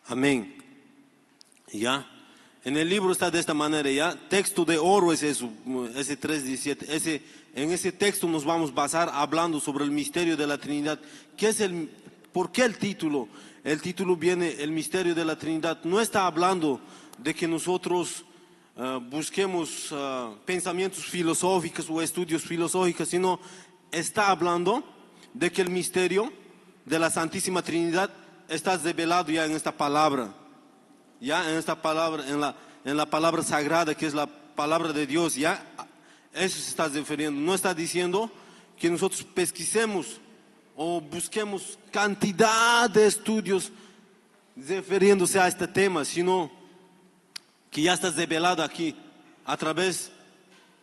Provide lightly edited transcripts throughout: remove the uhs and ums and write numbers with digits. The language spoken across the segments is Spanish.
Amén. ¿Ya? En el libro está de esta manera, ¿ya? Texto de oro es eso, ese 3:17. En ese texto nos vamos a basar hablando sobre el misterio de la Trinidad. ¿Por qué el título? El título viene, el misterio de la Trinidad. No está hablando de que nosotros busquemos pensamientos filosóficos o estudios filosóficos, sino está hablando de que el misterio de la Santísima Trinidad está revelado ya en esta palabra. Ya en esta palabra, en la palabra sagrada que es la palabra de Dios, ya eso se está refiriendo. No está diciendo que nosotros pesquisemos o busquemos cantidad de estudios refiriéndose a este tema, sino que ya está revelado aquí a través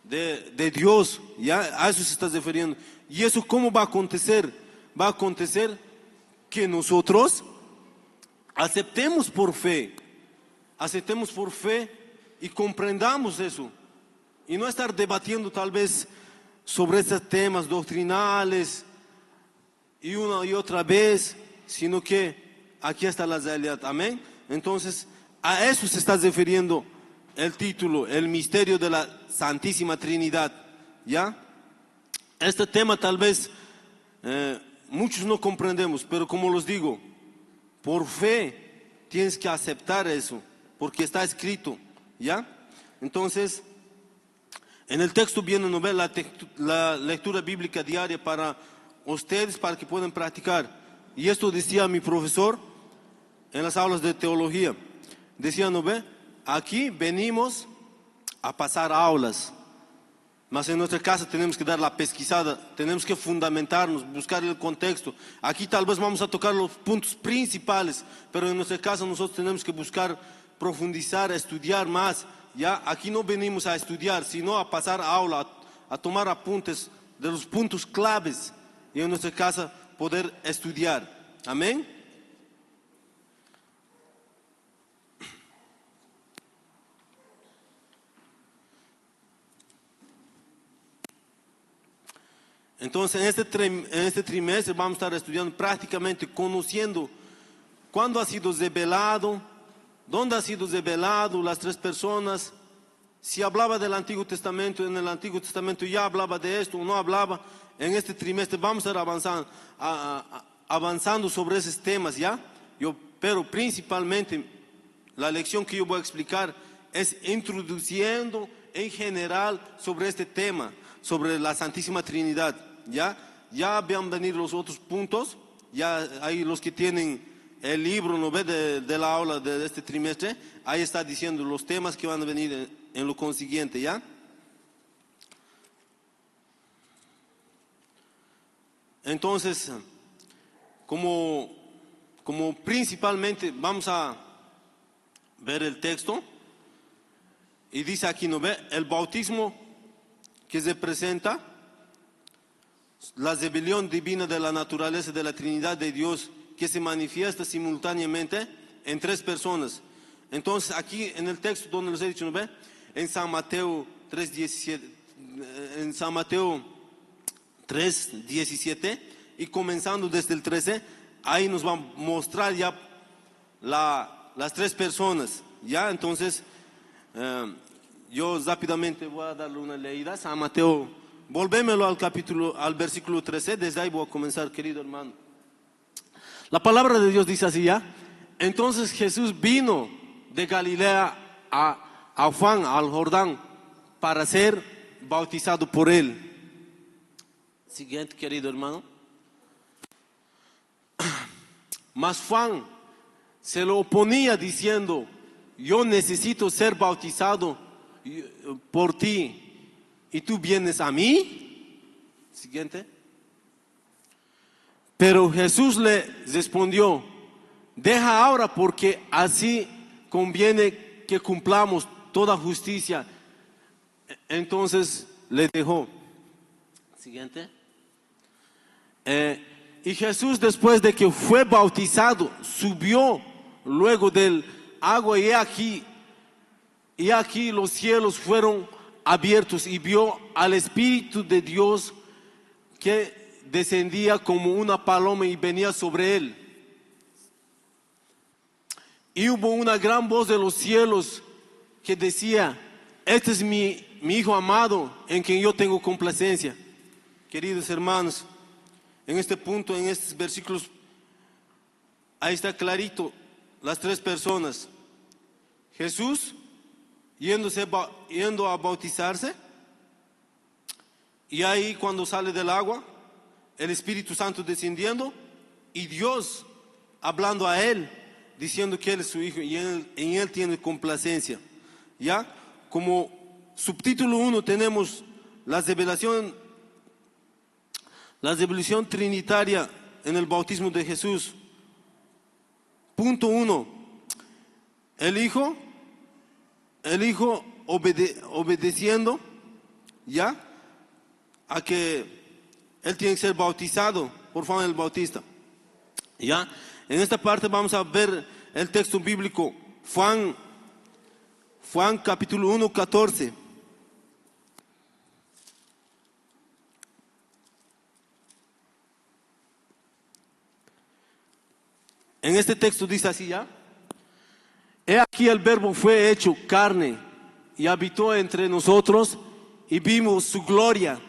de Dios, ya a eso se está refiriendo. ¿Y eso cómo va a acontecer? Va a acontecer que nosotros aceptemos por fe y comprendamos eso. Y no estar debatiendo tal vez sobre estos temas doctrinales y una y otra vez, sino que aquí está la realidad. Amén. Entonces, a eso se está refiriendo el título, el misterio de la Santísima Trinidad. ¿Ya? Este tema tal vez muchos no comprendemos, pero como les digo, por fe tienes que aceptar eso, porque está escrito. ¿Ya? Entonces, en el texto viene la lectura bíblica diaria para ustedes, para que puedan practicar. Y esto decía mi profesor en las aulas de teología. Decía, ¿no ve? Aquí venimos a pasar aulas, mas en nuestra casa tenemos que dar la pesquisada, tenemos que fundamentarnos, buscar el contexto. Aquí tal vez vamos a tocar los puntos principales, pero en nuestra casa nosotros tenemos que buscar profundizar, estudiar más. Ya aquí no venimos a estudiar, sino a pasar aula, a tomar apuntes de los puntos claves y en nuestra casa poder estudiar. Amén. Entonces en este trimestre vamos a estar estudiando prácticamente, conociendo cuándo ha sido revelado, dónde ha sido revelado, las tres personas. Si hablaba del Antiguo Testamento, en el Antiguo Testamento ya hablaba de esto o no hablaba. En este trimestre vamos a estar avanzando sobre esos temas, ¿ya? Pero principalmente la lección que yo voy a explicar es introduciendo en general sobre este tema, sobre la Santísima Trinidad, ¿ya? Ya van a venir los otros puntos, ya hay los que tienen el libro, ¿no ve? De la aula de este trimestre, ahí está diciendo los temas que van a venir en lo consiguiente, ¿ya? Entonces, como principalmente vamos a ver el texto, y dice aquí, ¿no ve? El bautismo que representa la rebelión divina de la naturaleza de la Trinidad de Dios, que se manifiesta simultáneamente en tres personas. Entonces aquí en el texto donde les he dicho, ¿no ve? En San Mateo 3:17, en San Mateo 3:17, y comenzando desde el 13, ahí nos va a mostrar ya las tres personas, ¿ya? Entonces yo rápidamente voy a darle una leída. San Mateo, volvémelo al versículo 13, desde ahí voy a comenzar, querido hermano. La palabra de Dios dice así, ¿ya? Entonces Jesús vino de Galilea a Juan, al Jordán, para ser bautizado por él. Siguiente, querido hermano. Mas Juan se lo oponía diciendo, yo necesito ser bautizado por ti, ¿y tú vienes a mí? Siguiente. Pero Jesús le respondió, deja ahora, porque así conviene que cumplamos toda justicia. Entonces le dejó. Siguiente. Y Jesús, después de que fue bautizado, subió luego del agua, y aquí los cielos fueron abiertos y vio al Espíritu de Dios que descendía como una paloma y venía sobre él. Y hubo una gran voz de los cielos que decía: este es mi Hijo amado, en quien yo tengo complacencia. Queridos hermanos, en este punto, en estos versículos, ahí está clarito las tres personas. Jesús yendo a bautizarse, y ahí cuando sale del agua, el Espíritu Santo descendiendo y Dios hablando a él, diciendo que él es su Hijo y en él tiene complacencia. ¿Ya? Como subtítulo 1 tenemos la revelación trinitaria en el bautismo de Jesús. Punto 1. El Hijo obedeciendo, ¿ya?, a que él tiene que ser bautizado por Juan el Bautista. ¿Ya? En esta parte vamos a ver el texto bíblico, Juan capítulo 1, 14. En este texto dice así, ¿ya? He aquí el Verbo fue hecho carne y habitó entre nosotros y vimos su gloria,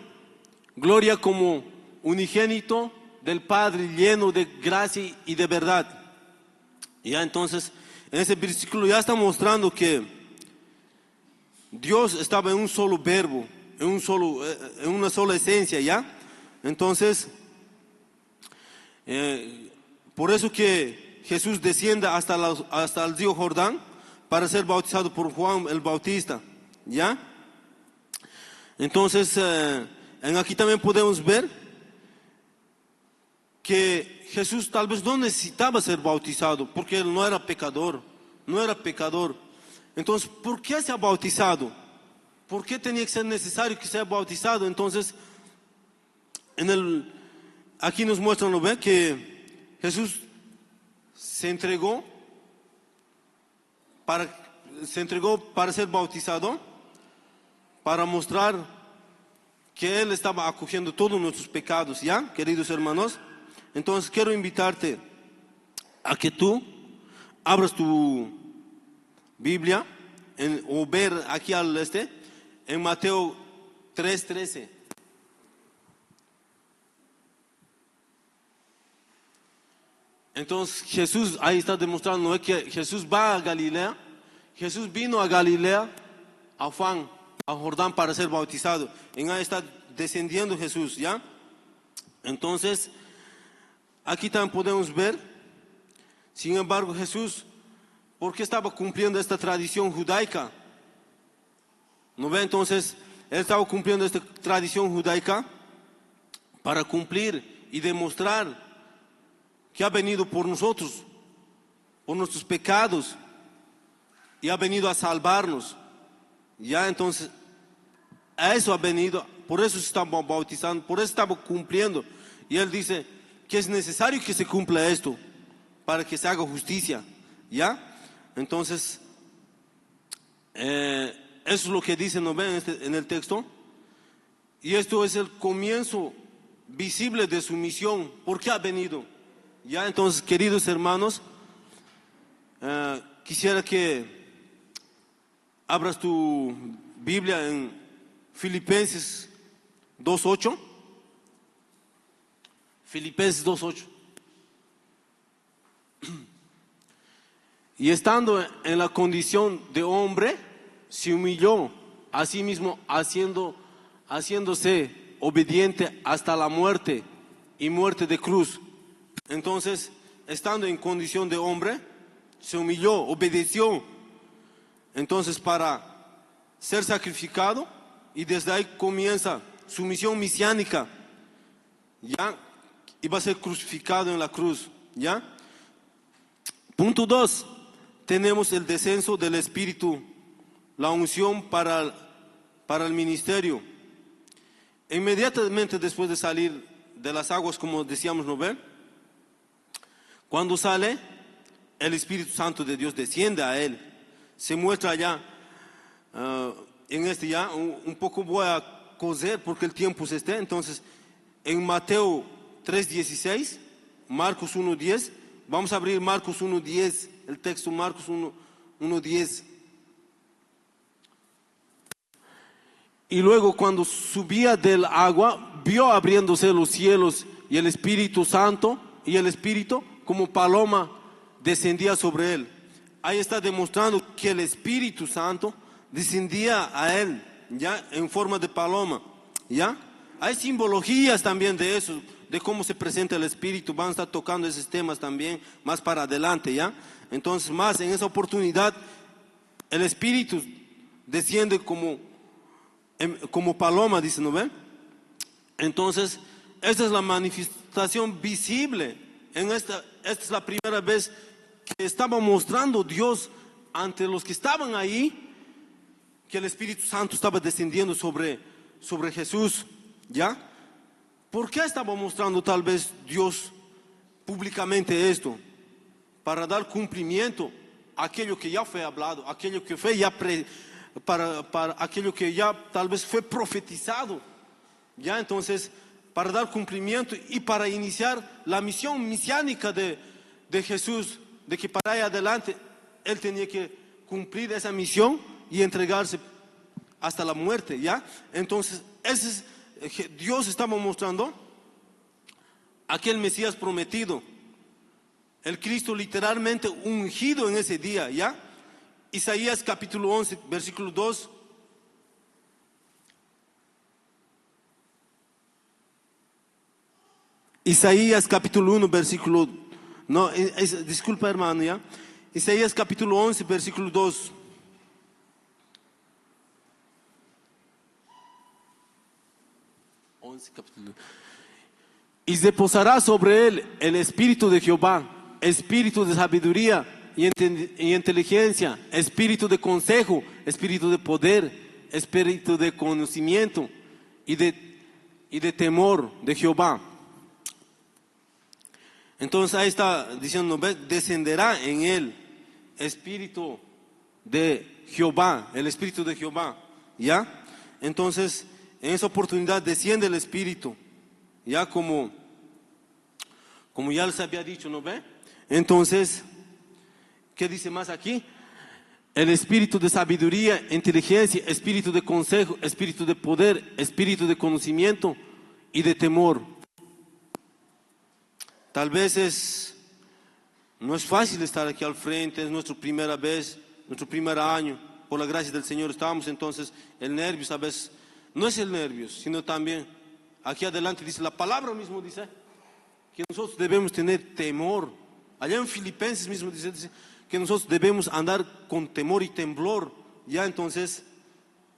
gloria como unigénito del Padre, lleno de gracia y de verdad. Ya, entonces, en ese versículo ya está mostrando que Dios estaba en un solo verbo, en una sola esencia, ¿ya? Entonces, por eso que Jesús desciende hasta el río Jordán para ser bautizado por Juan el Bautista, ¿ya? Entonces, aquí también podemos ver que Jesús tal vez no necesitaba ser bautizado, porque él no era pecador. Entonces, ¿por qué se ha bautizado? ¿Por qué tenía que ser necesario que sea bautizado? Entonces, aquí nos muestran, ¿no ve?, que Jesús se entregó para ser bautizado, para mostrar que Él estaba acogiendo todos nuestros pecados, ¿ya, queridos hermanos? Entonces quiero invitarte a que tú abras tu Biblia o ver aquí en Mateo 3:13. Entonces Jesús ahí está demostrando, ¿no?, que Jesús va a Galilea. Jesús vino a Galilea, a Jordán para ser bautizado. En ahí está descendiendo Jesús, ¿ya? Entonces, aquí también podemos ver, sin embargo, Jesús, ¿por qué estaba cumpliendo esta tradición judaica? ¿No ve? Entonces, Él estaba cumpliendo esta tradición judaica para cumplir y demostrar que ha venido por nosotros, por nuestros pecados, y ha venido a salvarnos. Ya, entonces, a eso ha venido, por eso se estaba bautizando, por eso estaba cumpliendo. Y Él dice que es necesario que se cumpla esto, para que se haga justicia. ¿Ya? Entonces, eso es lo que dice, ¿no ven?, en el texto. Y esto es el comienzo visible de su misión. ¿Por qué ha venido? Ya, entonces, queridos hermanos, quisiera que abras tu Biblia en Filipenses 2:8. Filipenses 2:8. Y estando en la condición de hombre, se humilló a sí mismo, haciéndose obediente hasta la muerte y muerte de cruz. Entonces, estando en condición de hombre, se humilló, obedeció. Entonces, para ser sacrificado, y desde ahí comienza su misión mesiánica, ¿ya? Y va a ser crucificado en la cruz, ¿ya? Punto 2. Tenemos el descenso del Espíritu, la unción para el ministerio. Inmediatamente después de salir de las aguas, como decíamos, ¿no ven? Cuando sale, el Espíritu Santo de Dios desciende a él. Se muestra ya, un poco voy a coser porque el tiempo se está. Entonces, en Mateo 3:16, Marcos 1:10, vamos a abrir Marcos 1:10 el texto Marcos 1:10. Y luego cuando subía del agua, vio abriéndose los cielos y el Espíritu Santo y el Espíritu como paloma descendía sobre él. Ahí está demostrando que el Espíritu Santo descendía a él, ya, en forma de paloma, ya. Hay simbologías también de eso, de cómo se presenta el Espíritu. Van a estar tocando esos temas también más para adelante, ya. Entonces, más en esa oportunidad, el Espíritu desciende como paloma, dice, ¿no ven? Entonces, esta es la manifestación visible. Esta es la primera vez que estaba mostrando Dios ante los que estaban ahí, que el Espíritu Santo estaba descendiendo sobre Jesús, ¿ya? ¿Por qué estaba mostrando tal vez Dios públicamente esto? Para dar cumplimiento a aquello que ya fue hablado, aquello que fue ya para aquello que ya tal vez fue profetizado, ya. Entonces, para dar cumplimiento y para iniciar la misión mesiánica de Jesús, de que para allá adelante Él tenía que cumplir esa misión y entregarse hasta la muerte, ya. Entonces, Dios estaba mostrando aquel Mesías prometido, el Cristo literalmente ungido en ese día, ya. Isaías capítulo 11, versículo 2. Isaías capítulo 1, versículo... No, disculpa hermano, ya. Isaías capítulo 11, versículo 2. Y se posará sobre él el espíritu de Jehová, espíritu de sabiduría y inteligencia, espíritu de consejo, espíritu de poder, espíritu de conocimiento y de temor de Jehová. Entonces ahí está diciendo, descenderá en él espíritu de Jehová, el espíritu de Jehová, ¿ya? Entonces en esa oportunidad desciende el espíritu, ya como ya les había dicho, ¿no ve? Entonces, ¿qué dice más aquí? El espíritu de sabiduría, inteligencia, espíritu de consejo, espíritu de poder, espíritu de conocimiento y de temor. Tal vez no es fácil estar aquí al frente, es nuestra primera vez, nuestro primer año. Por la gracia del Señor estamos, entonces el nervio a veces no es el nervio, sino también aquí adelante dice, la palabra mismo dice que nosotros debemos tener temor. Allá en Filipenses mismo dice que nosotros debemos andar con temor y temblor. Ya, entonces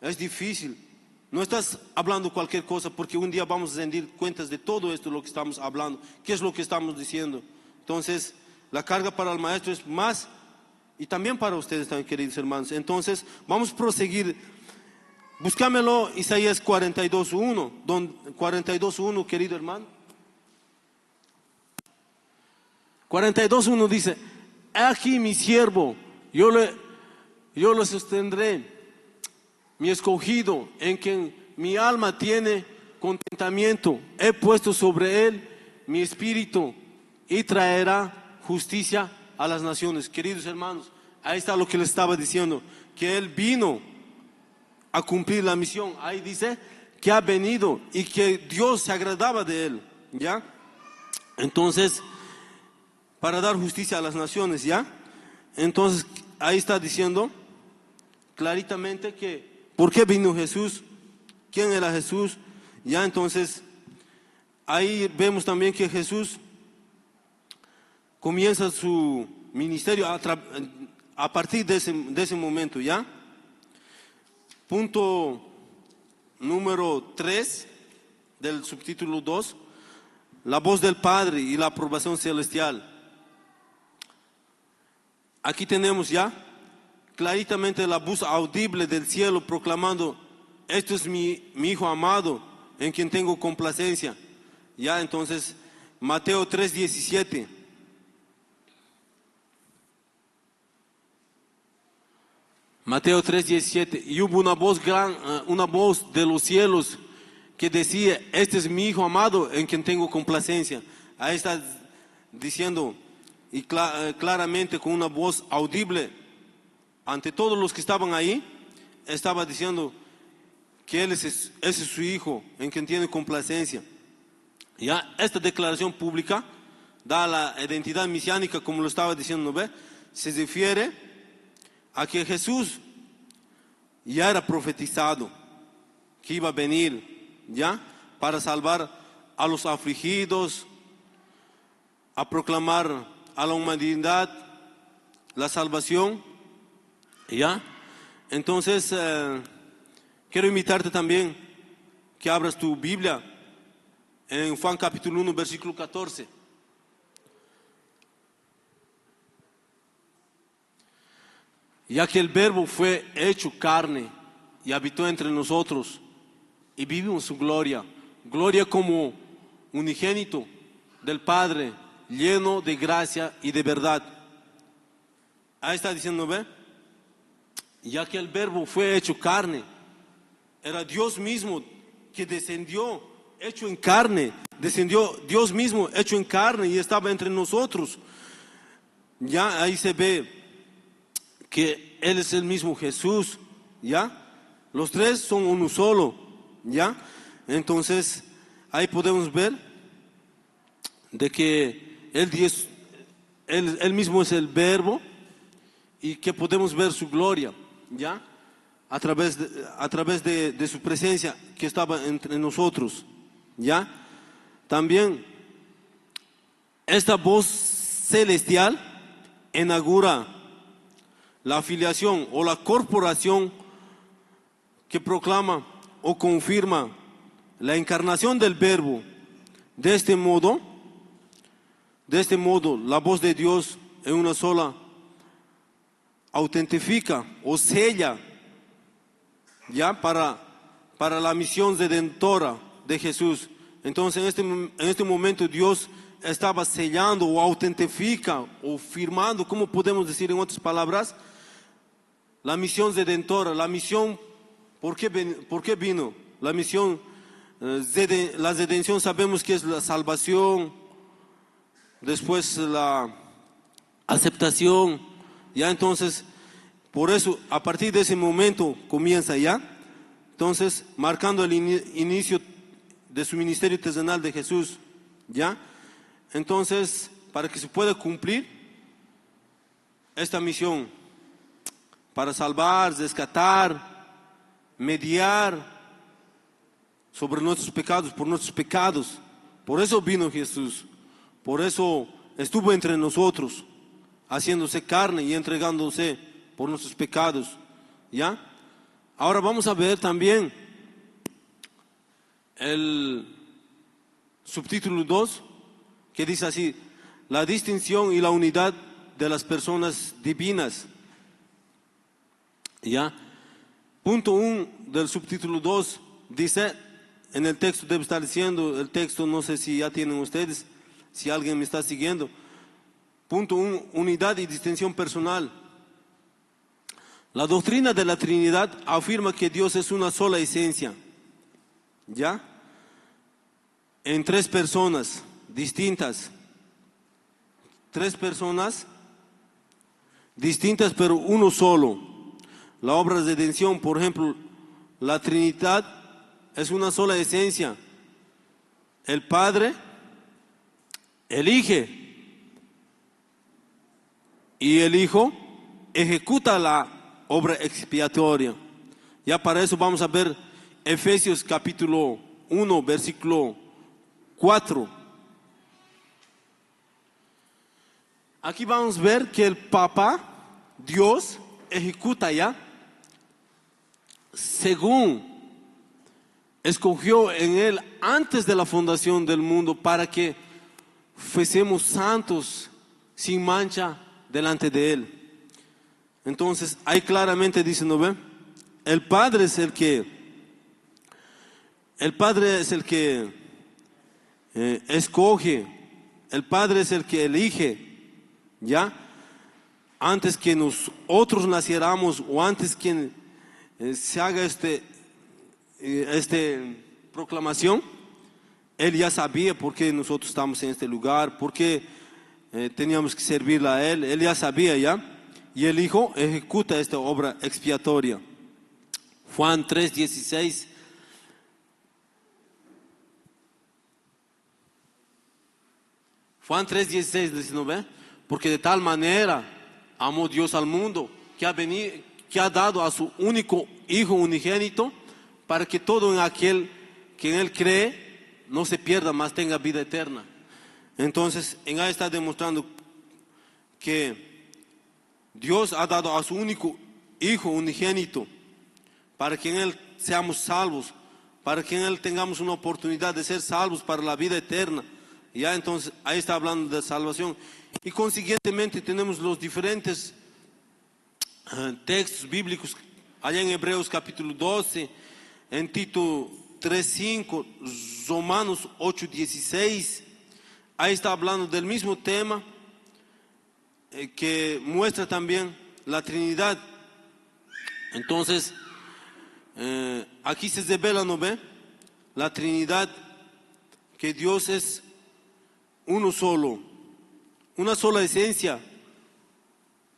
es difícil. No estás hablando cualquier cosa, porque un día vamos a rendir cuentas de todo esto, lo que estamos hablando, qué es lo que estamos diciendo. Entonces la carga para el maestro es más, y también para ustedes también, queridos hermanos. Entonces vamos a proseguir. Búscamelo, Isaías 42:1, 42:1, querido hermano. 42:1 dice, aquí mi siervo, yo lo sostendré, mi escogido, en quien mi alma tiene contentamiento, he puesto sobre él mi espíritu y traerá justicia a las naciones. Queridos hermanos, ahí está lo que les estaba diciendo, que él vino a cumplir la misión. Ahí dice que ha venido y que Dios se agradaba de él, ¿ya? Entonces, para dar justicia a las naciones, ¿ya? Entonces, ahí está diciendo claritamente que ¿por qué vino Jesús? ¿Quién era Jesús? Ya, entonces, ahí vemos también que Jesús comienza su ministerio a partir de ese momento, ¿ya? Punto número 3 del subtítulo 2, la voz del Padre y la aprobación celestial. Aquí tenemos ya claritamente la voz audible del cielo proclamando, esto es mi Hijo amado, en quien tengo complacencia. Ya, entonces, Mateo 3:17. Mateo 3:17, y hubo una voz de los cielos que decía, este es mi Hijo amado en quien tengo complacencia. Ahí está diciendo y claramente con una voz audible ante todos los que estaban ahí, estaba diciendo que ese es su hijo en quien tiene complacencia. Ya esta declaración pública da la identidad mesiánica, como lo estaba diciendo, ¿ve? Se refiere a que Jesús ya era profetizado, que iba a venir, ¿ya? Para salvar a los afligidos, a proclamar a la humanidad la salvación, ¿ya? Entonces, quiero invitarte también que abras tu Biblia en Juan capítulo 1, versículo 14. Ya que el Verbo fue hecho carne y habitó entre nosotros y vivimos su gloria, gloria como unigénito del Padre, lleno de gracia y de verdad. Ahí está diciendo, ¿ve? Ya que el Verbo fue hecho carne, era Dios mismo que descendió, hecho en carne, descendió Dios mismo hecho en carne y estaba entre nosotros. Ya ahí se ve que Él es el mismo Jesús, ¿ya? Los tres son uno solo, ¿ya? Entonces, ahí podemos ver de que Él mismo es el Verbo y que podemos ver su gloria, ¿ya? A través de su presencia que estaba entre nosotros, ¿ya? También, esta voz celestial inaugura la afiliación o la corporación que proclama o confirma la encarnación del Verbo. De este modo, la voz de Dios en una sola autentifica o sella ya para la misión redentora de Jesús. Entonces en este momento Dios estaba sellando o autentifica o firmando, ¿cómo podemos decir en otras palabras? La misión redentora, la misión, ¿por qué vino? La misión, la redención sabemos que es la salvación, después la aceptación, ya entonces, por eso, a partir de ese momento comienza ya, entonces, marcando el inicio de su ministerio terrenal de Jesús, ya, entonces, para que se pueda cumplir esta misión, para salvar, rescatar, mediar sobre nuestros pecados, por nuestros pecados. Por eso vino Jesús, por eso estuvo entre nosotros, haciéndose carne y entregándose por nuestros pecados, ¿ya? Ahora vamos a ver también el subtítulo 2, que dice así: la distinción y la unidad de las personas divinas. ¿Ya? Punto 1 del subtítulo 2 dice, en el texto debe estar diciendo, el texto no sé si ya tienen ustedes, si alguien me está siguiendo. Punto 1, unidad y distinción personal. La doctrina de la Trinidad afirma que Dios es una sola esencia, ¿ya? En tres personas distintas. Tres personas distintas, pero uno solo. La obra de redención, por ejemplo, la Trinidad es una sola esencia. El Padre elige y el Hijo ejecuta la obra expiatoria. Ya para eso vamos a ver Efesios capítulo 1, versículo 4. Aquí vamos a ver que el Papa, Dios, ejecuta ya según escogió en Él antes de la fundación del mundo para que fuésemos santos sin mancha delante de Él. Entonces ahí claramente dice, ¿no ve? El Padre es el que escoge, el Padre es el que elige, ¿ya? Antes que nosotros naciéramos o antes que se haga proclamación, Él ya sabía por qué nosotros estamos en este lugar, por qué teníamos que servirle a Él. Él ya sabía ya. Y el Hijo ejecuta esta obra expiatoria. Juan 3:16. Juan 3:16 dice, ¿no ve? Porque de tal manera amó Dios al mundo que ha dado a su único Hijo unigénito, para que todo en aquel que en Él cree no se pierda, mas tenga vida eterna. Entonces, en ahí está demostrando que Dios ha dado a su único Hijo unigénito para que en Él seamos salvos, para que en Él tengamos una oportunidad de ser salvos para la vida eterna. Ya, entonces, ahí está hablando de salvación. Y consiguientemente tenemos los diferentes textos bíblicos, allá en Hebreos capítulo 12, en Tito 3:5, Romanos 8:16. Ahí está hablando del mismo tema, que muestra también la Trinidad. Entonces, aquí se revela, ¿no ve? La Trinidad, que Dios es uno solo, una sola esencia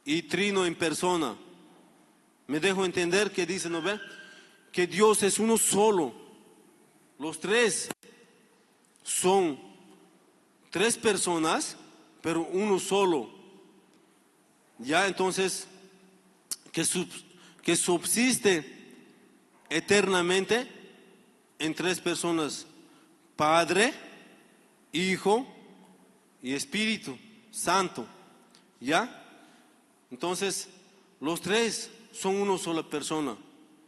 y trino en persona. Me dejo entender que dice, ¿no ve? Que Dios es uno solo. Los tres son tres personas, pero uno solo. Ya, entonces, que subsiste eternamente en tres personas: Padre, Hijo y Espíritu Santo. ¿Ya? Entonces, los tres son una sola persona.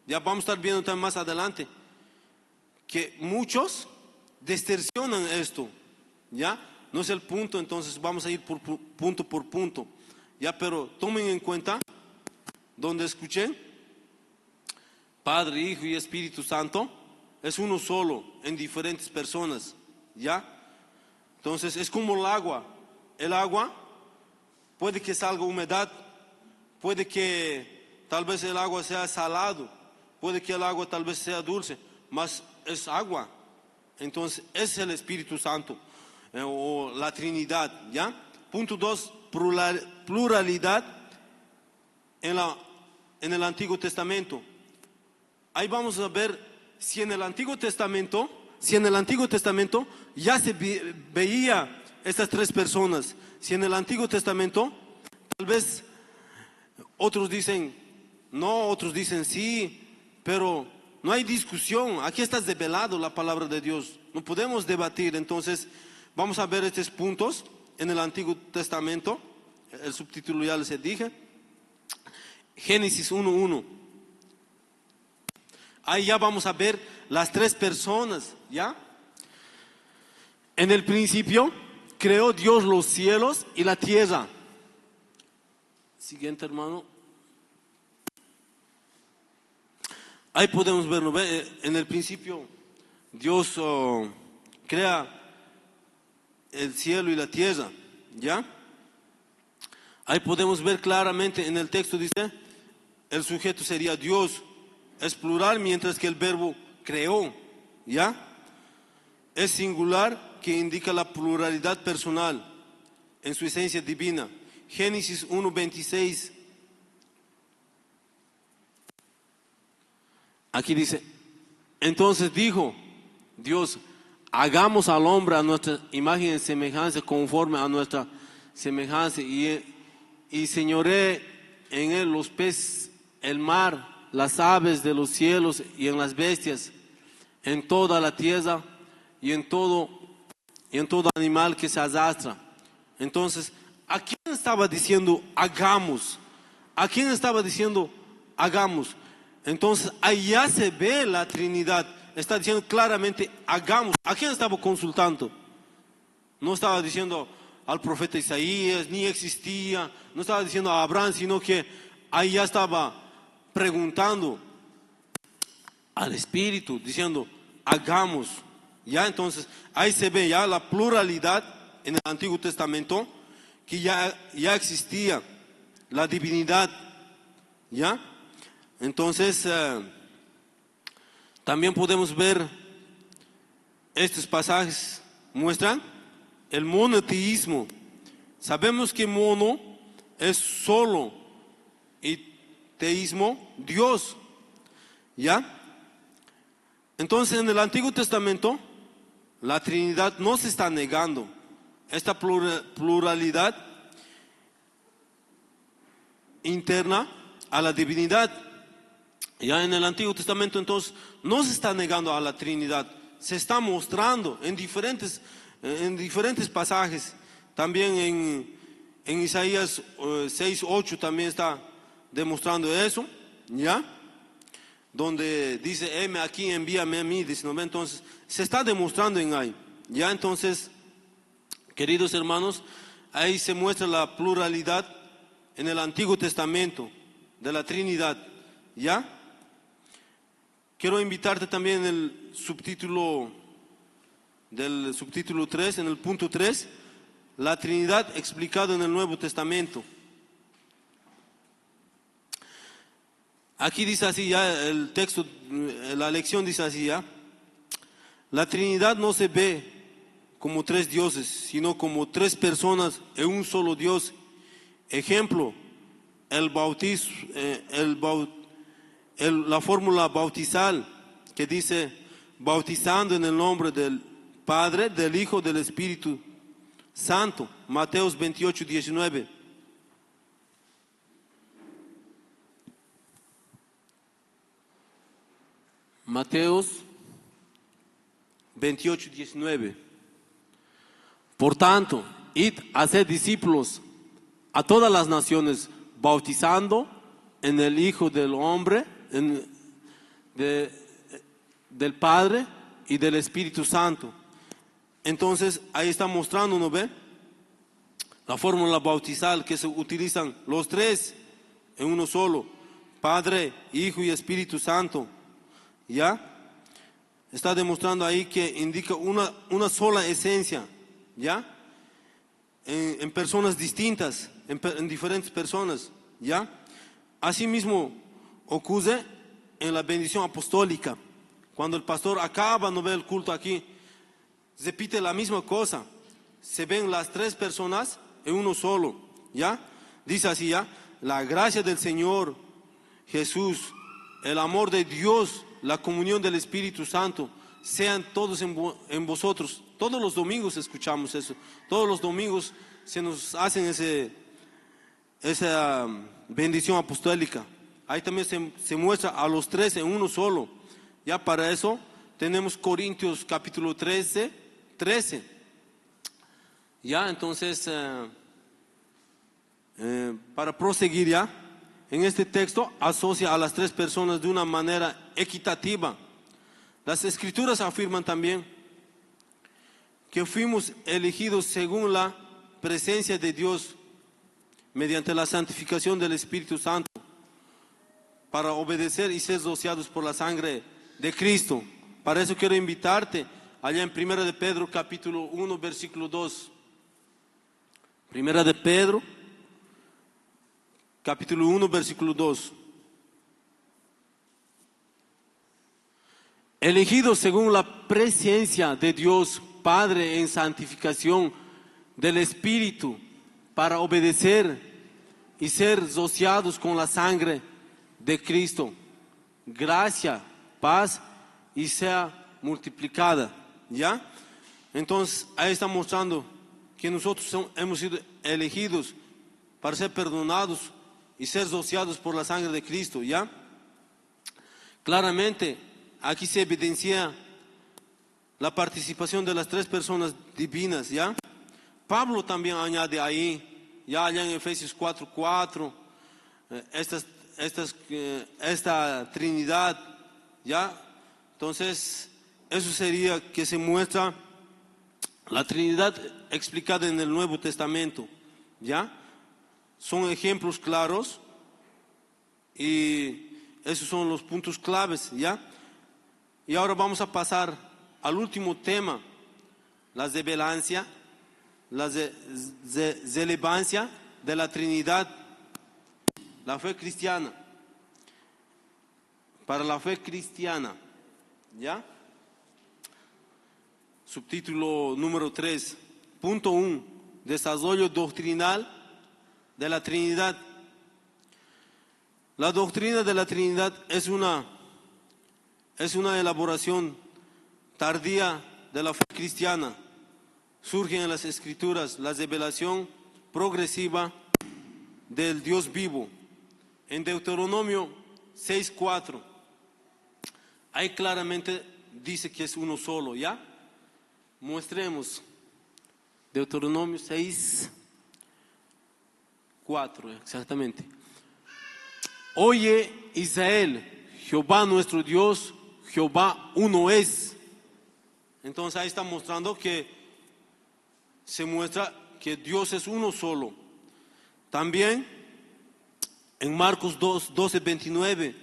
Ya vamos a estar viendo también más adelante que muchos distorsionan esto. ¿Ya? No es el punto, entonces vamos a ir punto por punto. Ya, pero tomen en cuenta donde escuché Padre, Hijo y Espíritu Santo, es uno solo en diferentes personas. ¿Ya? Entonces es como el agua. El agua puede que salga humedad, puede que tal vez el agua sea salado, puede que el agua tal vez sea dulce, mas es agua. Entonces es el Espíritu Santo, o la Trinidad. ¿Ya? Punto 2, pluralidad en el Antiguo Testamento. Ahí vamos a ver si en el Antiguo Testamento ya se veía estas tres personas. Si en el Antiguo Testamento, tal vez otros dicen no, otros dicen sí, pero no hay discusión. Aquí está revelado la palabra de Dios. No podemos debatir. Entonces, vamos a ver estos puntos en el Antiguo Testamento. El subtítulo ya les dije. Génesis 1:1. Ahí ya vamos a ver las tres personas, ¿ya? En el principio creó Dios los cielos y la tierra. Siguiente, hermano. Ahí podemos verlo. En el principio Dios crea el cielo y la tierra, ¿ya? Ahí podemos ver claramente en el texto, dice, el sujeto sería Dios. Es plural, mientras que el verbo creó, ¿ya? Es singular, que indica la pluralidad personal en su esencia divina. Génesis 1:26. Aquí dice, entonces dijo Dios, hagamos al hombre a nuestra imagen y semejanza, conforme a nuestra semejanza, y señoré en él los peces, el mar, las aves de los cielos y en las bestias, en toda la tierra y en todo animal que se arrastra. Entonces, ¿a quién estaba diciendo hagamos? ¿A quién estaba diciendo hagamos? Entonces, ahí ya se ve la Trinidad. Está diciendo claramente hagamos. ¿A quién estaba consultando? No estaba diciendo al profeta Isaías, ni existía. No estaba diciendo a Abraham, sino que ahí ya estaba preguntando al Espíritu, diciendo hagamos. Ya, entonces ahí se ve ya la pluralidad en el Antiguo Testamento, que ya existía la divinidad. Ya, entonces también podemos ver estos pasajes muestran el monoteísmo Sabemos que mono es solo y teísmo Dios, ¿ya? Entonces en el Antiguo Testamento la Trinidad no se está negando. Esta pluralidad interna a la divinidad. Ya en el Antiguo Testamento entonces no se está negando a la Trinidad, se está mostrando en diferentes pasajes. También en Isaías 6:8 también está demostrando eso, ¿ya? Donde dice, heme aquí, envíame a mí, dice, ¿no? Entonces se está demostrando en ahí, ¿ya? Entonces, queridos hermanos, ahí se muestra la pluralidad en el Antiguo Testamento de la Trinidad, ¿ya? Quiero invitarte también en el subtítulo 3, en el punto 3, la Trinidad explicada en el Nuevo Testamento. Aquí dice así ya, el texto, la lección dice así ya, la Trinidad no se ve como tres dioses, sino como tres personas en un solo Dios. Ejemplo, la fórmula bautizal que dice, bautizando en el nombre del Padre, del Hijo, del Espíritu Santo. Mateos 28:19. Mateos 28:19. Por tanto, id a ser discípulos a todas las naciones, bautizando en el Hijo del Hombre, del Padre y del Espíritu Santo. Entonces ahí está mostrando, ¿no ve? La fórmula bautizal que se utilizan los tres en uno solo, Padre, Hijo y Espíritu Santo, ¿ya? Está demostrando ahí que indica una sola esencia, ¿ya? En personas distintas, en diferentes personas, ¿ya? Asimismo ocurre en la bendición apostólica. Cuando el pastor acaba, no ve el culto aquí, repite la misma cosa. Se ven las tres personas en uno solo, ¿ya? Dice así, ¿ya? La gracia del Señor Jesús, el amor de Dios, la comunión del Espíritu Santo, sean todos en vosotros. Todos los domingos escuchamos eso. Todos los domingos se nos hacen esa bendición apostólica. Ahí también se muestra a los tres en uno solo. Ya para eso tenemos Corintios capítulo 13. Ya, entonces, para proseguir ya, en este texto asocia a las tres personas de una manera equitativa. Las Escrituras afirman también que fuimos elegidos según la presencia de Dios mediante la santificación del Espíritu Santo para obedecer y ser rociados por la sangre de Cristo. Para eso quiero invitarte allá en 1 de Pedro capítulo 1 versículo 2. 1 de Pedro capítulo 1 versículo 2. Elegidos según la presencia de Dios Padre en santificación del Espíritu para obedecer y ser rociados con la sangre de Cristo. Gracia, paz y sea multiplicada, ¿ya? Entonces ahí está mostrando que nosotros hemos sido elegidos para ser perdonados y ser rociados por la sangre de Cristo, ¿ya? Claramente aquí se evidencia la participación de las tres personas divinas, ¿ya? Pablo también añade ahí, ya allá en Efesios 4:4, esta Trinidad, ¿ya? Entonces, eso sería que se muestra la Trinidad explicada en el Nuevo Testamento, ¿ya? Son ejemplos claros y esos son los puntos claves, ¿ya? Y ahora vamos a pasar al último tema, la revelancia, la relevancia de la Trinidad, la fe cristiana. Para la fe cristiana, ¿ya? Subtítulo número 3, punto 1, desarrollo doctrinal de la Trinidad. La doctrina de la Trinidad es una elaboración tardía de la fe cristiana. Surge en las Escrituras la revelación progresiva del Dios vivo. En Deuteronomio 6:4, ahí claramente dice que es uno solo, ¿ya? Mostremos. Deuteronomio 6:4, exactamente. Oye Israel, Jehová nuestro Dios, Jehová uno es. Entonces ahí está mostrando que se muestra que Dios es uno solo. También en Marcos 12:29.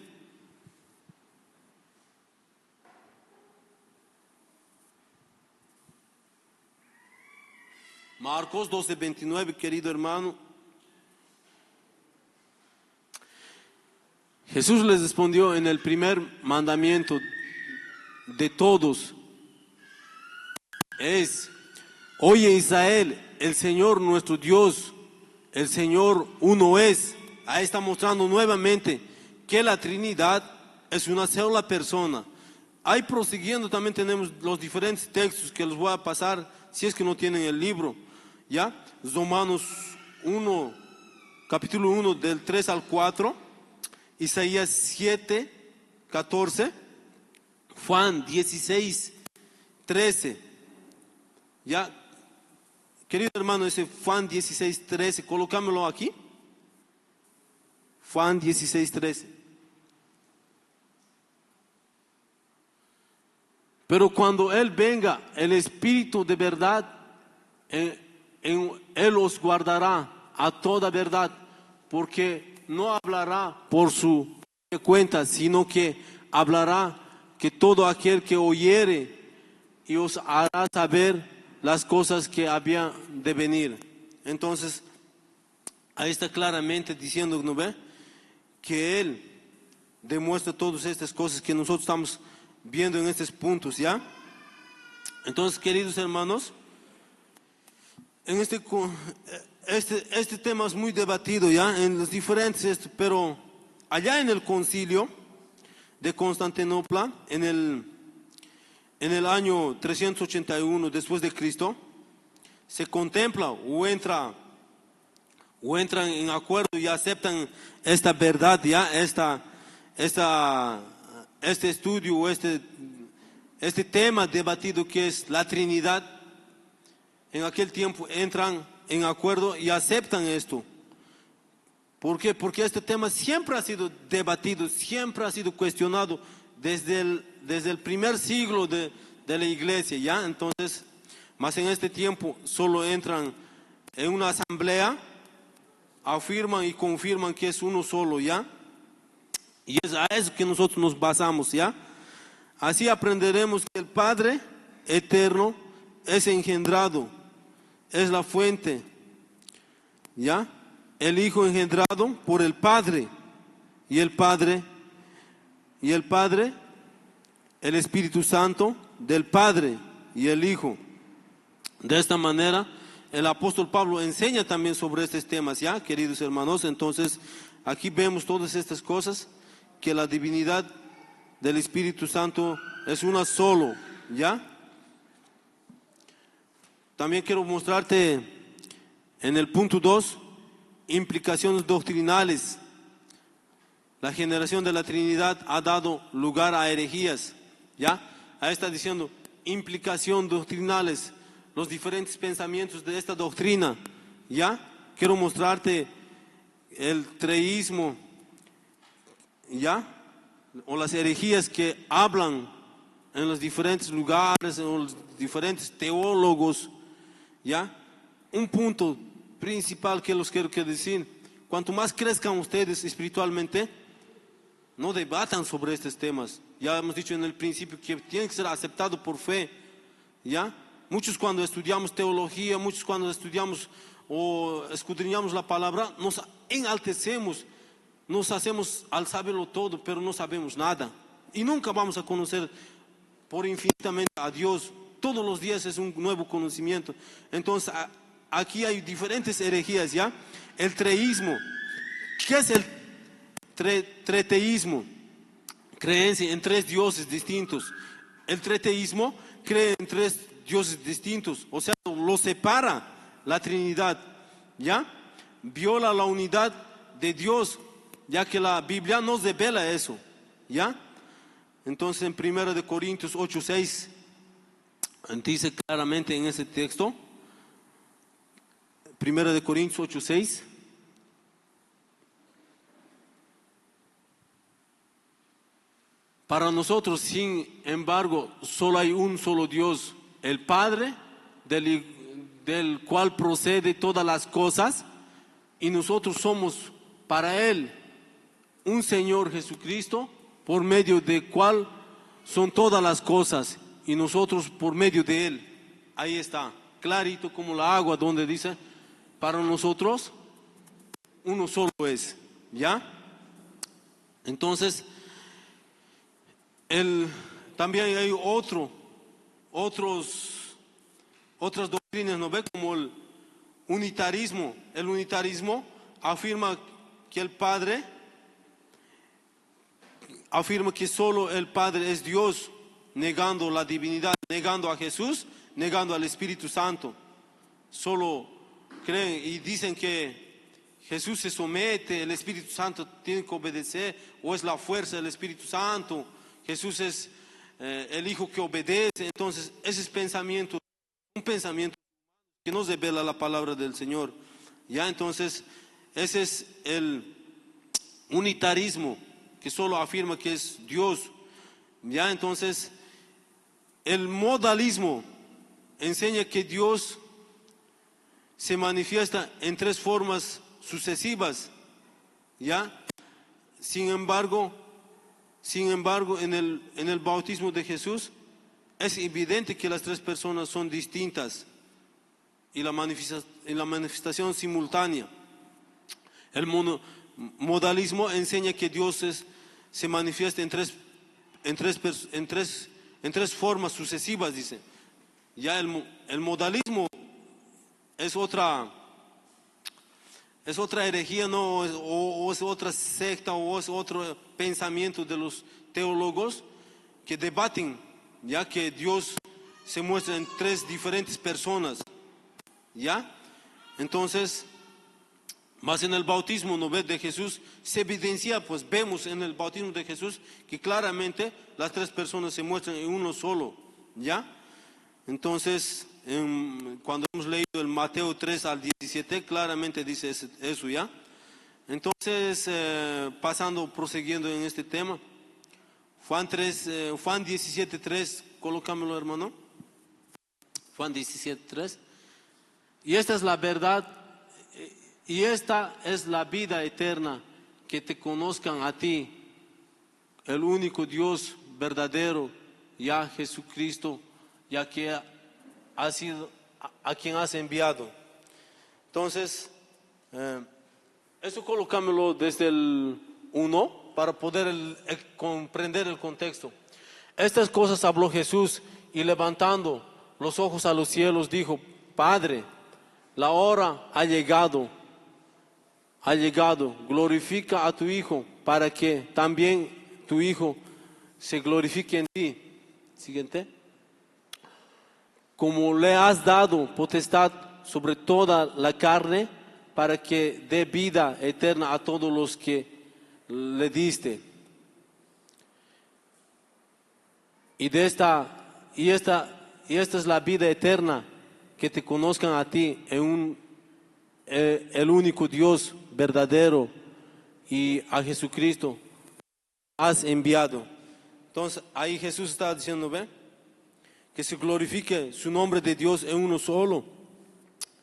Marcos 12:29, querido hermano. Jesús les respondió: en el primer mandamiento de todos es: oye Israel, el Señor nuestro Dios, el Señor uno es. Ahí está mostrando nuevamente que la Trinidad es una sola persona. Ahí prosiguiendo también tenemos los diferentes textos que les voy a pasar si es que no tienen el libro, ¿ya? Romanos 1, capítulo 1 del 3 al 4, Isaías 7:14, Juan 16:13, ¿ya? Querido hermano, ese Juan 16:13, colocámoslo aquí. Juan 16:13. Pero cuando Él venga, el Espíritu de verdad, Él os guardará a toda verdad, porque no hablará por su cuenta, sino que hablará que todo aquel que oyere y os hará saber las cosas que habían de venir. Entonces, ahí está claramente diciendo, ¿no ve? Que Él demuestra todas estas cosas que nosotros estamos viendo en estos puntos, ¿ya? Entonces, queridos hermanos, en este tema es muy debatido, ¿ya? En los diferentes, pero allá en el concilio de Constantinopla, en el año 381 después de Cristo, se contempla o entran en acuerdo y aceptan esta verdad, ¿ya? Este estudio o este tema debatido que es la Trinidad. En aquel tiempo entran en acuerdo y aceptan esto. ¿Por qué? Porque este tema siempre ha sido debatido, siempre ha sido cuestionado desde el primer siglo de la iglesia, ¿ya? Entonces, más en este tiempo solo entran en una asamblea, afirman y confirman que es uno solo, ¿ya? Y es a eso que nosotros nos basamos, ¿ya? Así aprenderemos que el Padre eterno es engendrado, es la fuente, ¿ya? El Hijo engendrado por el Padre, y el Padre, el Espíritu Santo del Padre y el Hijo. De esta manera, el apóstol Pablo enseña también sobre estos temas, ¿ya, queridos hermanos? Entonces, aquí vemos todas estas cosas, que la divinidad del Espíritu Santo es una solo, ¿ya? También quiero mostrarte en el punto 2, implicaciones doctrinales. La generación de la Trinidad ha dado lugar a herejías, ¿ya? Ahí está diciendo implicaciones doctrinales, los diferentes pensamientos de esta doctrina, ¿ya? Quiero mostrarte el treísmo, ¿ya? O las herejías que hablan en los diferentes lugares, en los diferentes teólogos, ¿ya? Un punto principal que los quiero decir: cuanto más crezcan ustedes espiritualmente, no debatan sobre estos temas. Ya hemos dicho en el principio que tiene que ser aceptado por fe, ¿ya? Muchos cuando estudiamos teología, muchos cuando estudiamos o escudriñamos la palabra, nos enaltecemos, nos hacemos al saberlo todo, pero no sabemos nada. Y nunca vamos a conocer por infinitamente a Dios. Todos los días es un nuevo conocimiento. Entonces, aquí hay diferentes herejías, ¿ya? El treísmo. ¿Qué es el treteísmo? Creencia en tres dioses distintos. El treteísmo cree en tres dioses distintos, o sea, lo separa la Trinidad, ¿ya? Viola la unidad de Dios, ya que la Biblia nos revela eso, ¿ya? Entonces en 1 Corintios 8:6 dice claramente en ese texto, 1 Corintios 8:6, para nosotros, sin embargo, solo hay un solo Dios, el Padre, del cual procede todas las cosas, y nosotros somos para Él un Señor Jesucristo, por medio del cual son todas las cosas, y nosotros por medio de Él. Ahí está, clarito como la agua, donde dice, para nosotros uno solo es, ¿ya? Entonces, también hay otras doctrinas, ¿no ve? Como el unitarismo. El unitarismo afirma que el Padre, afirma que solo el Padre es Dios, negando la divinidad, negando a Jesús, negando al Espíritu Santo. Solo creen y dicen que Jesús se somete, el Espíritu Santo tiene que obedecer, o es la fuerza del Espíritu Santo. Jesús es el Hijo que obedece. Entonces ese es un pensamiento que nos revela la palabra del Señor, ya. Entonces ese es el unitarismo, que solo afirma que es Dios, ya. Entonces el modalismo enseña que Dios se manifiesta en tres formas sucesivas, ya. Sin embargo, en el bautismo de Jesús es evidente que las tres personas son distintas y la manifestación simultánea. El modalismo enseña que Dios se manifiesta en tres formas sucesivas, dice. Ya el modalismo es otra herejía, ¿no? O es otra secta, o es otro pensamiento de los teólogos que debaten, ya que Dios se muestra en tres diferentes personas, ¿ya? Entonces, más en el bautismo, ¿no ves? De Jesús se evidencia, pues vemos en el bautismo de Jesús que claramente las tres personas se muestran en uno solo, ¿ya? Entonces, cuando hemos leído el Mateo 3 al 17, claramente dice eso, ¿ya? Entonces, proseguiendo en este tema, Juan 17:3, colócamelo, hermano. Juan 17:3. Y esta es la verdad, y esta es la vida eterna, que te conozcan a ti, el único Dios verdadero, ya Jesucristo, ya que ha sido a quien has enviado. Entonces, eso colocámoslo desde el 1 para poder comprender el contexto. Estas cosas habló Jesús, y levantando los ojos a los cielos dijo: Padre, la hora ha llegado, glorifica a tu Hijo, para que también tu Hijo se glorifique en ti. Siguiente. Como le has dado potestad sobre toda la carne, para que dé vida eterna a todos los que le diste. Y esta es la vida eterna, que te conozcan a ti, el único Dios verdadero, y a Jesucristo has enviado. Entonces ahí Jesús está diciendo, ¿ve? Que se glorifique su nombre de Dios en uno solo,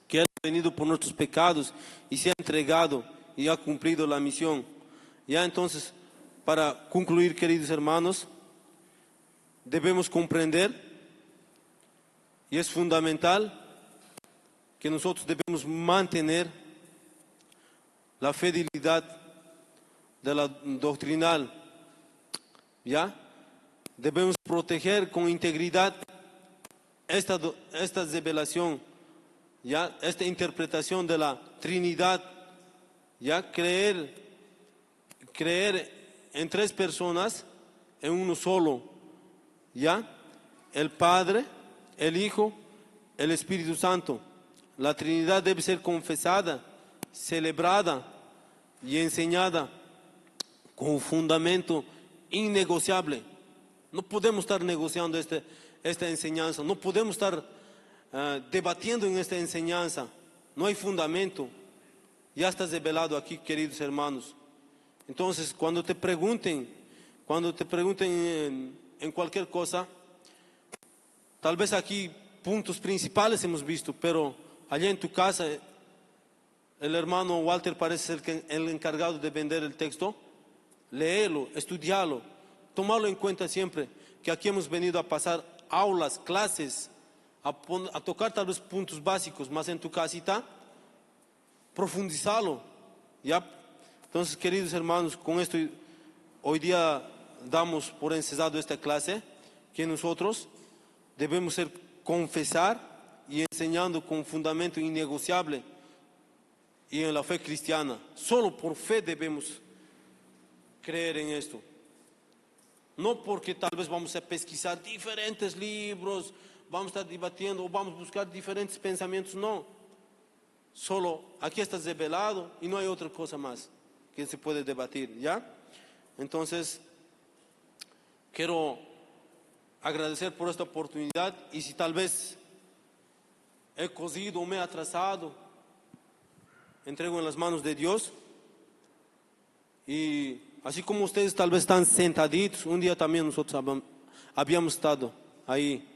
que Él ha venido por nuestros pecados y se ha entregado y ha cumplido la misión. Ya, entonces, para concluir, queridos hermanos, debemos comprender, y es fundamental, que nosotros debemos mantener la fidelidad de la doctrinal, ¿ya? Debemos proteger con integridad esta revelación ya esta interpretación de la Trinidad, ya creer en tres personas, en uno solo, ya el Padre, el Hijo, el Espíritu Santo. La Trinidad debe ser confesada, celebrada y enseñada con un fundamento innegociable. No podemos estar negociando esta enseñanza, no podemos estar debatiendo en esta enseñanza. No hay fundamento. Ya está revelado aquí, queridos hermanos. Entonces, cuando te pregunten en cualquier cosa, tal vez aquí puntos principales hemos visto, pero allá en tu casa el hermano Walter parece ser el encargado de vender el texto. Léelo, estudiarlo, tomarlo en cuenta siempre, que aquí hemos venido a pasar aulas, clases, a tocar tal vez puntos básicos, más en tu casita, profundizarlo, ¿ya? Entonces, queridos hermanos, con esto hoy día damos por encesado esta clase, que nosotros debemos confesar y enseñando con fundamento innegociable y en la fe cristiana. Solo por fe debemos creer en esto. No porque tal vez vamos a pesquisar diferentes libros, vamos a estar debatiendo o vamos a buscar diferentes pensamientos, no. Solo aquí está revelado y no hay otra cosa más que se puede debatir, ¿ya? Entonces, quiero agradecer por esta oportunidad y si tal vez he cosido o me he atrasado, entrego en las manos de Dios. Y así como ustedes tal vez están sentaditos, un día también nosotros habíamos estado ahí.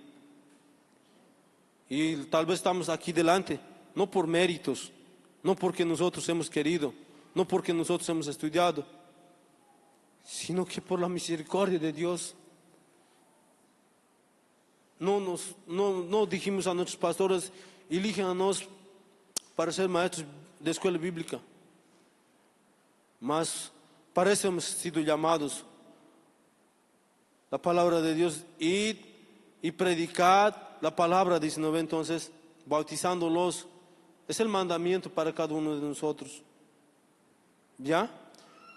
Y tal vez estamos aquí delante, no por méritos, no porque nosotros hemos querido, no porque nosotros hemos estudiado, sino que por la misericordia de Dios. No dijimos a nuestros pastores, elíjanos para ser maestros de escuela bíblica. Mas para eso hemos sido llamados. La palabra de Dios, id y predicad la palabra, dice, ¿no? Entonces, bautizándolos, es el mandamiento para cada uno de nosotros. ¿Ya?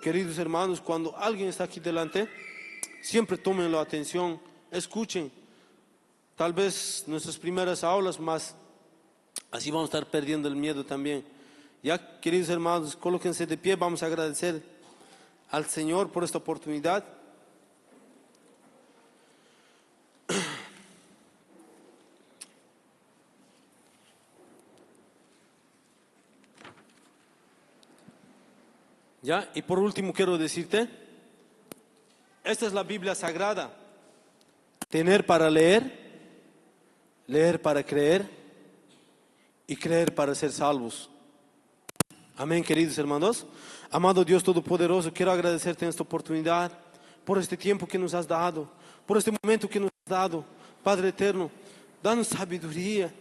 Queridos hermanos, cuando alguien está aquí delante, siempre tomen la atención, escuchen. Tal vez nuestras primeras aulas, más así vamos a estar perdiendo el miedo también. Ya, queridos hermanos, colóquense de pie, vamos a agradecer al Señor por esta oportunidad. Ya, y por último quiero decirte, esta es la Biblia Sagrada. Tener para leer, leer para creer y creer para ser salvos. Amén, queridos hermanos. Amado Dios Todopoderoso, quiero agradecerte en esta oportunidad, por este tiempo que nos has dado, por este momento que nos has dado. Padre eterno, danos sabiduría.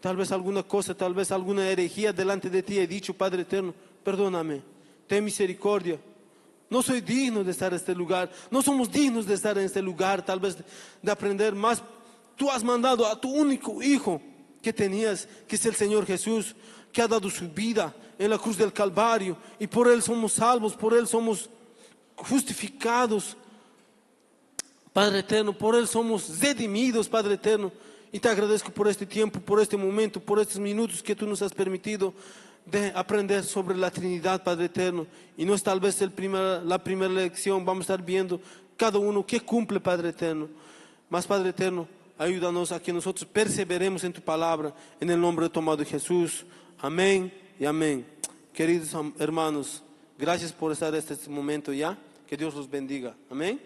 Tal vez alguna cosa, tal vez alguna herejía delante de ti he dicho, Padre eterno, perdóname, ten misericordia. No soy digno de estar en este lugar, no somos dignos de estar en este lugar, tal vez de aprender más. Tú has mandado a tu único Hijo que tenías, que es el Señor Jesús, que ha dado su vida en la cruz del Calvario, y por Él somos salvos, por Él somos justificados, Padre eterno, por Él somos redimidos, Padre eterno. Y te agradezco por este tiempo, por este momento, por estos minutos que tú nos has permitido de aprender sobre la Trinidad, Padre eterno. Y no es tal vez la primera lección, vamos a estar viendo cada uno que cumple, Padre eterno. Mas, Padre eterno, ayúdanos a que nosotros perseveremos en tu palabra, en el nombre de tu amado Jesús. Amén y amén. Queridos hermanos, gracias por estar en este momento ya. Que Dios los bendiga. Amén.